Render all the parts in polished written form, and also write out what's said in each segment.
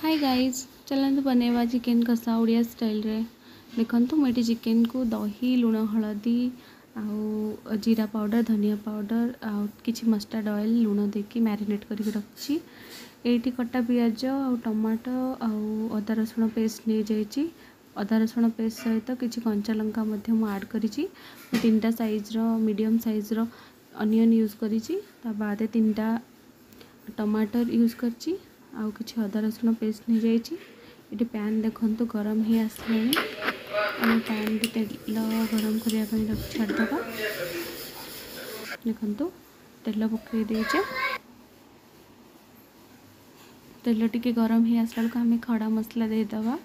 Hi guys, चलते बनवा chicken कषा Odia style रे। देखो मुझे चिकेन को दही लुण हलदी आउ जीरा पाउडर धनिया पाउडर आउ किछि मस्टर्ड ऑयल लुण देकी मैरिनेट करके रखी। एटी कटा पियाज आउ टमाटो आउ अदा रसुण पेस्ट नहीं जाइए। अदा रसुण पेस्ट सहित किछि कंचा लंका मध्य मु ऐड करिछि। 3टा साइज रो मीडियम साइज रो अनियन यूज करिछि। ता बाद 3टा टमाटर यूज करछि आउ किछि अदा रसुण पेस्ट नहीं जाइए। ये पैन देखंतु गरम ही आसलानी। आम पैन रे तेल गरम करने छाड़दबा। देखंतु तेल पकई देचे। तेल टिके गरम ही आसला बेलू आम खड़ा मसला देदबा।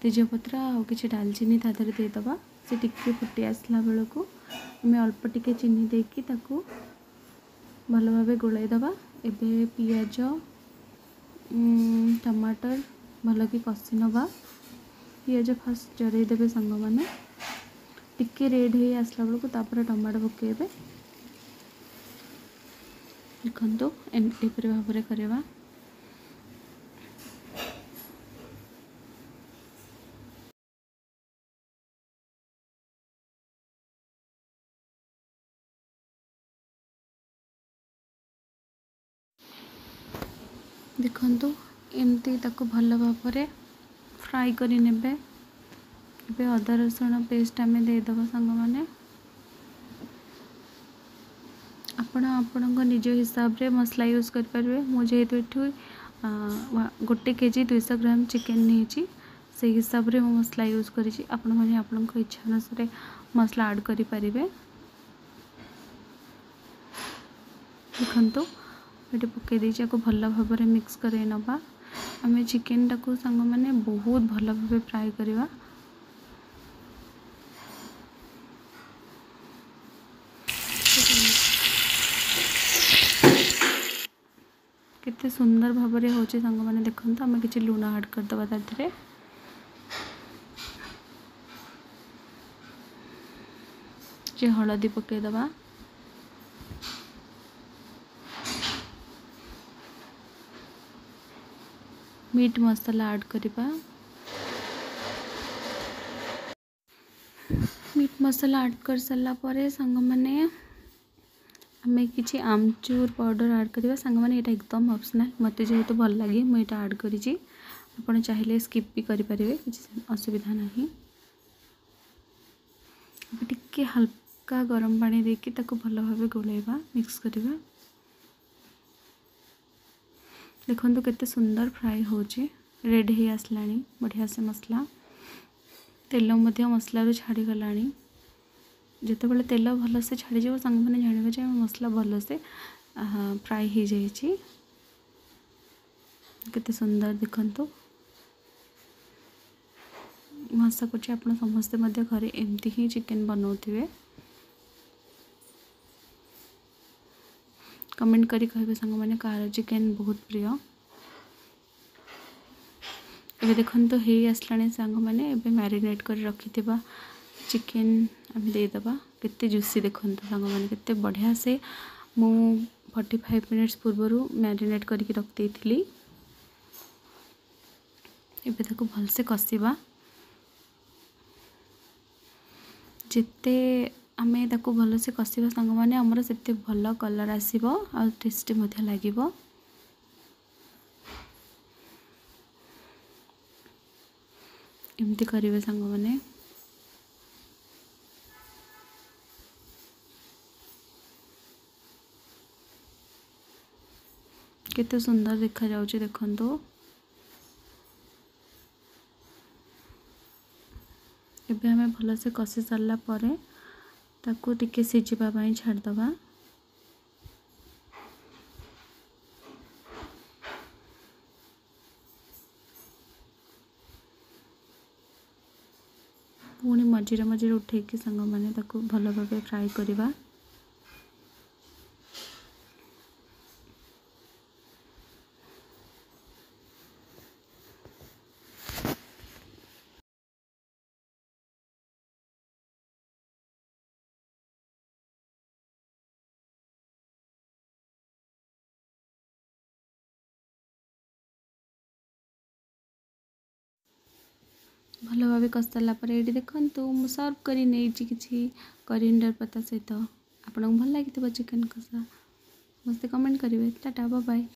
तेजपत्र आउ किछि दालचीनी तादर देदबा। से टिके फुटी आसला बेलू आम अल्प टिके चीनी देकी ताकू भल भाव गोलाई दबा। एबे पियाज टमाटर भल कि कषि नवा। पियाज फास्ट जरई देबे संग माने टिके रेड हो आसला बेलू तापर टमाटो पकेबे। देखंतु एपरि भाव में करवा। देखंतु एमती ताको भल भाव में फ्राई करी नेबे। एबे अदा रसुण पेस्ट आम देदबा संग माने। आपण निज हिसाब रे मसला यूज कर पारे। मुझे गोटे केजी 200 ग्राम चिकेन नहीं से हिसाब रे मसला यूज करी। आपण माने आपण इच्छा अनुसार मसला ऐड करि परिबे। देखंतु ये पकई देछि को भल भाव में मिक्स करे नबा। आम चिकेन टाको संग माने बहुत भल भाव फ्राई करवा। केते सुंदर भाव में होची संग माने। देखंतु आम किछि लूण ऐड कर दबा ताथिरे। जे हळदी पकई दबा। मीट मसाला ऐड करवा। मीट मसाला ऐड कर सारा पर संग माने आम किछि आमचूर पाउडर ऐड करवा। संग माने एटा एकदम ऑप्शनल। मते जेहेतु भल लगे मुझे एटा ऐड करिछि। आपण चाहिले स्किप भी करि परिबे, किछि असुविधा नहीं। अब टिके हल्का गरम पानी देकी ताको भल भाव गोलेबा मिक्स करवा। देखंतु केते सुंदर फ्राई होची। रेडी ही आसलानी बढ़िया से मसला। तेल मध्य मसला रो छाड़ी गलानी। जिते बेले तेल भल से छाड़ी जाव संग माने जानिबे जे मसला भल से फ्राई हो जाइए। केते सुंदर देखंतु। मैं आशा करछि आपण समस्ते मध्य घरे एमती ही चिकेन बनाउथिबे। कमेंट करी कहबे संग माने कार चिकेन बहुत प्रिय। एबे देखंतु हे आसलानी संग माने। एबे मैरिनेट कर रखिथिबा चिकेन आम देदबा। केते जूसी देखंतु संग माने केते बढ़िया से मु 45 मिनिट्स पूर्व मैरिनेट करके रख देइथिली। एबे ताको भल से कसिबा। जिते आमे ताको भल से कसिबा संग माने हमर सेते भल कलर आसीबो आ टेस्टी मध्य लागिबो। एमती करिवे संग माने। केते सुंदर देखा जाउची देखंतु। एबे हमें भल से कसी सारला परे ताकू टिके सिझिबा पई छाड़ दबा। पुणी मझिरे मझिरे उठेकी संग माने ताकू भल भाव फ्राई करवा। भल भाव कषि सारा पर ये देखु मु सर्व कर कि करिएंडर पत्ता सहित आपको भल लगी चिकेन कषा मस्त कमेंट करेंगे। Tata bye bye.